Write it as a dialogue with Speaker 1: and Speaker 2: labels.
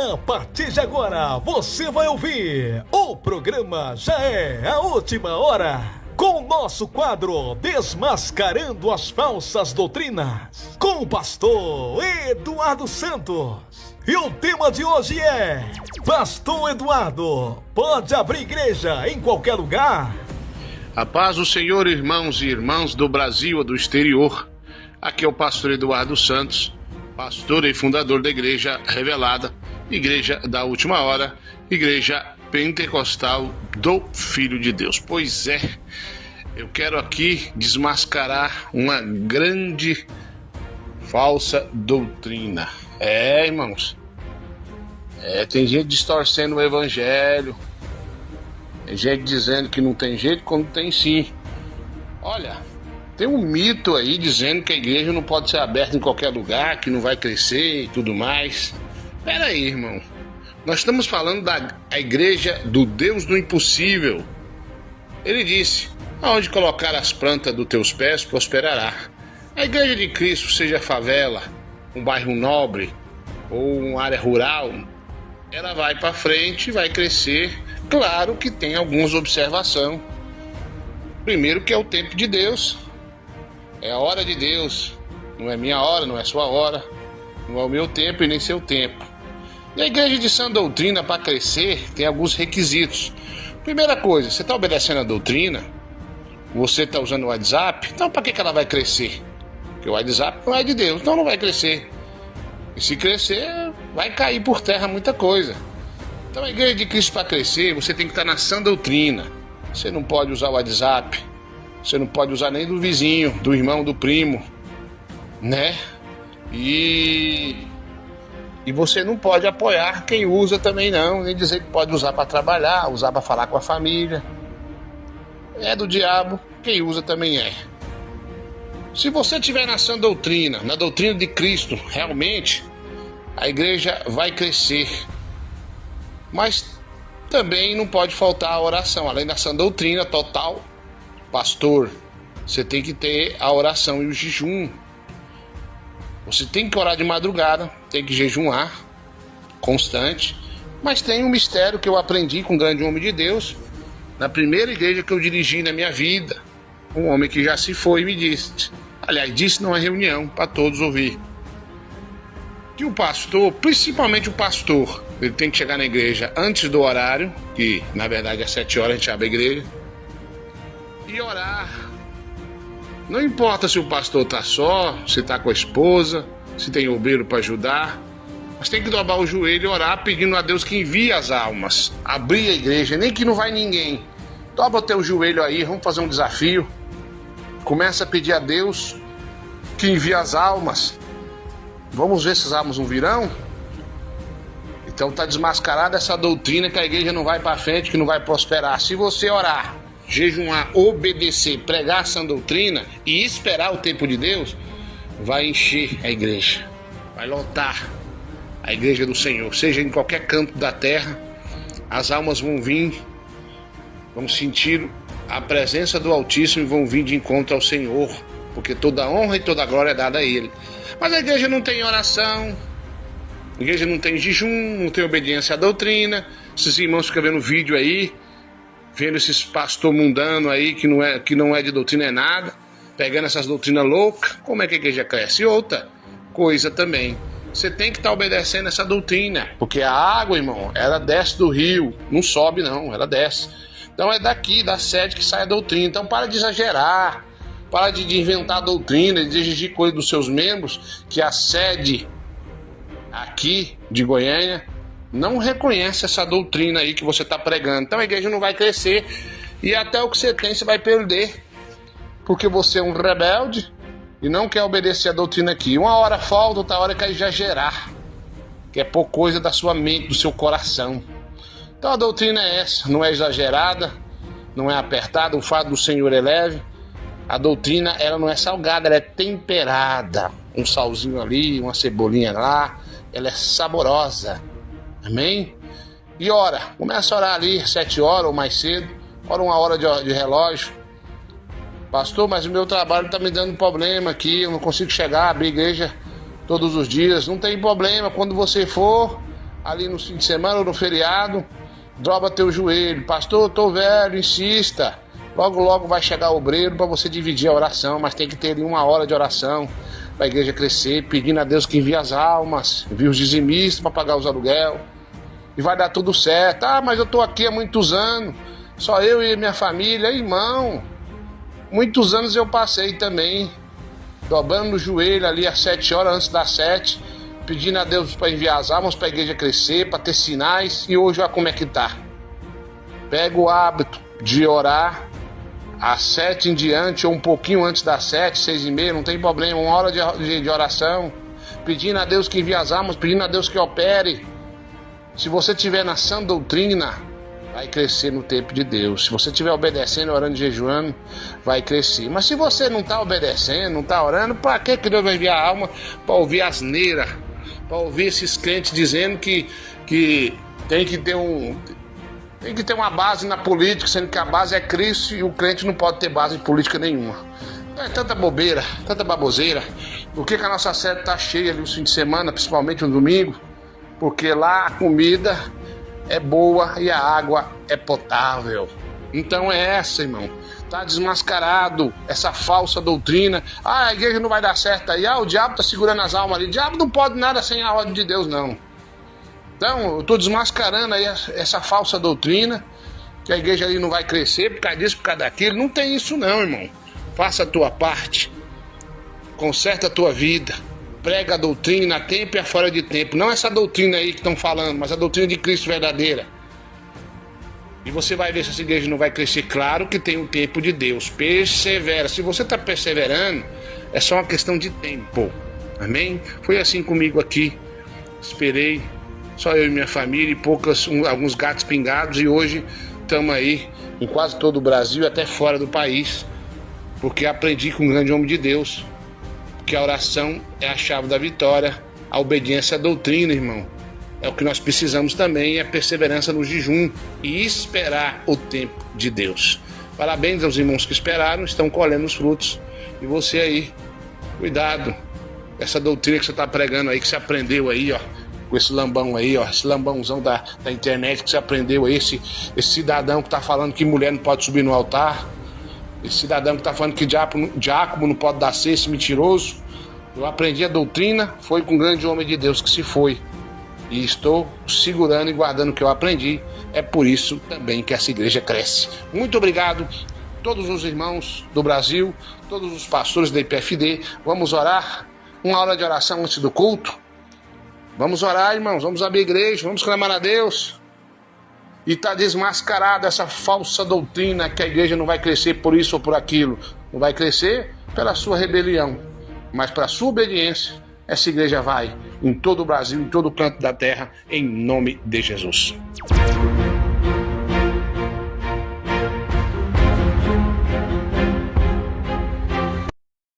Speaker 1: A partir de agora, você vai ouvir o programa Já é a Última Hora, com o nosso quadro Desmascarando as Falsas Doutrinas, com o pastor Eduardo Santos. E o tema de hoje é: Pastor Eduardo, pode abrir igreja em qualquer lugar?
Speaker 2: A paz do Senhor, irmãos e irmãs do Brasil ou do exterior. Aqui é o pastor Eduardo Santos, pastor e fundador da Igreja Revelada, Igreja da Última Hora, Igreja Pentecostal do Filho de Deus. Pois é, eu quero aqui desmascarar uma grande falsa doutrina. Irmãos, tem gente distorcendo o evangelho, tem gente dizendo que não tem jeito quando tem sim. Olha, tem um mito aí dizendo que a igreja não pode ser aberta em qualquer lugar, que não vai crescer e tudo mais. Pera aí, irmão. Nós estamos falando da igreja do Deus do impossível. Ele disse: aonde colocar as plantas dos teus pés, prosperará. A igreja de Cristo, seja favela, um bairro nobre ou uma área rural, ela vai para frente, vai crescer. Claro que tem algumas observações. Primeiro, que é o tempo de Deus. É a hora de Deus. Não é minha hora, não é sua hora. Não é o meu tempo e nem seu tempo. E a igreja de sã doutrina, para crescer, tem alguns requisitos. Primeira coisa, você está obedecendo a doutrina? Você está usando o WhatsApp? Então para que ela vai crescer? Porque o WhatsApp não é de Deus, então não vai crescer. E se crescer, vai cair por terra muita coisa. Então a igreja de Cristo, para crescer, você tem que estar na sã doutrina. Você não pode usar o WhatsApp. Você não pode usar nem do vizinho, do irmão, do primo, né? E você não pode apoiar quem usa também não, nem dizer que pode usar para trabalhar, usar para falar com a família. É do diabo, quem usa também é. Se você estiver na sã doutrina, na doutrina de Cristo, realmente, a igreja vai crescer. Mas também não pode faltar a oração, além da sã doutrina total. Pastor, você tem que ter a oração e o jejum. Você tem que orar de madrugada, tem que jejuar, constante. Mas tem um mistério que eu aprendi com um grande homem de Deus, na primeira igreja que eu dirigi na minha vida. Um homem que já se foi me disse, aliás, disse numa reunião para todos ouvir, que o pastor, principalmente o pastor, ele tem que chegar na igreja antes do horário, que na verdade às 7 horas a gente abre a igreja, e orar. Não importa se o pastor está só, se está com a esposa, se tem obreiro para ajudar, mas tem que dobrar o joelho e orar pedindo a Deus que envie as almas, abrir a igreja, nem que não vai ninguém. Dobra o teu joelho aí, vamos fazer um desafio. Começa a pedir a Deus que envie as almas. Vamos ver se as almas não virão? Então está desmascarada essa doutrina que a igreja não vai para frente, que não vai prosperar. Se você orar, jejuar, obedecer, pregar essa doutrina e esperar o tempo de Deus, vai encher a igreja, vai lotar a igreja do Senhor, seja em qualquer canto da terra. As almas vão vir, vão sentir a presença do Altíssimo e vão vir de encontro ao Senhor, porque toda honra e toda glória é dada a Ele. Mas a igreja não tem oração, a igreja não tem jejum, não tem obediência à doutrina. Esses irmãos ficam vendo vídeo aí, vendo esses pastor mundano aí que não é de doutrina é nada, pegando essas doutrinas loucas. Como é que a igreja cresce? E outra coisa também, você tem que estar obedecendo essa doutrina, porque a água, irmão, ela desce do rio, não sobe não, ela desce. Então é daqui, da sede, que sai a doutrina. Então para de exagerar, para de inventar doutrina, de exigir coisa dos seus membros, que a sede aqui de Goiânia não reconhece essa doutrina aí que você está pregando. Então a igreja não vai crescer e até o que você tem você vai perder, porque você é um rebelde e não quer obedecer a doutrina aqui. Uma hora falta, outra hora quer exagerar, quer pôr coisa da sua mente, do seu coração. Então a doutrina é essa, não é exagerada, não é apertada, o fato do Senhor é leve. A doutrina, ela não é salgada, ela é temperada. Um salzinho ali, uma cebolinha lá, ela é saborosa. Amém? E ora, começa a orar ali 7 horas ou mais cedo, ora 1 hora de relógio. Pastor, mas o meu trabalho está me dando problema aqui, eu não consigo chegar, abrir igreja todos os dias. Não tem problema, quando você for, ali no fim de semana ou no feriado, dobra teu joelho. Pastor, eu tô velho, insista. Logo, logo vai chegar o obreiro para você dividir a oração, mas tem que ter ali 1 hora de oração para a igreja crescer, pedindo a Deus que envie as almas, envie os dizimistas para pagar os aluguel, e vai dar tudo certo. Ah, mas eu tô aqui há muitos anos, só eu e minha família. Irmão, muitos anos eu passei também, dobrando o joelho ali às 7 horas antes das 7, pedindo a Deus para enviar as almas para a igreja crescer, para ter sinais, e hoje olha como é que tá. Pega o hábito de orar às 7 em diante, ou um pouquinho antes das 7, 6h30, não tem problema, 1 hora de oração, pedindo a Deus que envie as almas, pedindo a Deus que opere. Se você estiver na sã doutrina, vai crescer no tempo de Deus. Se você estiver obedecendo, orando e jejuando, vai crescer. Mas se você não está obedecendo, não está orando, para que Deus vai enviar a alma? Para ouvir asneira, para ouvir esses crentes dizendo que tem que ter uma base na política, sendo que a base é Cristo e o crente não pode ter base em política nenhuma. É tanta bobeira, tanta baboseira. Por que a nossa sede está cheia ali no fim de semana, principalmente no domingo? Porque lá a comida é boa e a água é potável. Então é essa, irmão. Tá desmascarado essa falsa doutrina. Ah, a igreja não vai dar certo aí. Ah, o diabo tá segurando as almas ali. O diabo não pode nada sem a ordem de Deus, não. Então, eu estou desmascarando aí essa falsa doutrina, que a igreja ali não vai crescer por causa disso, por causa daquilo. Não tem isso não, irmão. Faça a tua parte. Conserta a tua vida. Prega a doutrina a tempo e a fora de tempo. Não essa doutrina aí que estão falando, mas a doutrina de Cristo verdadeira. E você vai ver se essa igreja não vai crescer. Claro que tem o tempo de Deus. Persevera. Se você está perseverando, é só uma questão de tempo. Amém? Foi assim comigo aqui. Esperei. Só eu e minha família e alguns gatos pingados, e hoje estamos aí em quase todo o Brasil e até fora do país, porque aprendi com um grande homem de Deus que a oração é a chave da vitória, a obediência à doutrina, irmão. É o que nós precisamos também, é perseverança no jejum e esperar o tempo de Deus. Parabéns aos irmãos que esperaram, estão colhendo os frutos. E você aí, cuidado, essa doutrina que você está pregando aí, que você aprendeu aí, ó, com esse lambão aí, ó, esse lambãozão da internet que você aprendeu aí, esse cidadão que tá falando que mulher não pode subir no altar, esse cidadão que tá falando que diácono não pode dar ceia, esse mentiroso. Eu aprendi a doutrina, foi com um grande homem de Deus que se foi, e estou segurando e guardando o que eu aprendi. É por isso também que essa igreja cresce. Muito obrigado todos os irmãos do Brasil, todos os pastores da IPFD. Vamos orar, 1 hora de oração antes do culto. Vamos orar, irmãos, vamos abrir a igreja, vamos clamar a Deus. E está desmascarada essa falsa doutrina que a igreja não vai crescer por isso ou por aquilo. Não vai crescer pela sua rebelião, mas pela sua obediência, essa igreja vai em todo o Brasil, em todo o canto da terra, em nome de Jesus.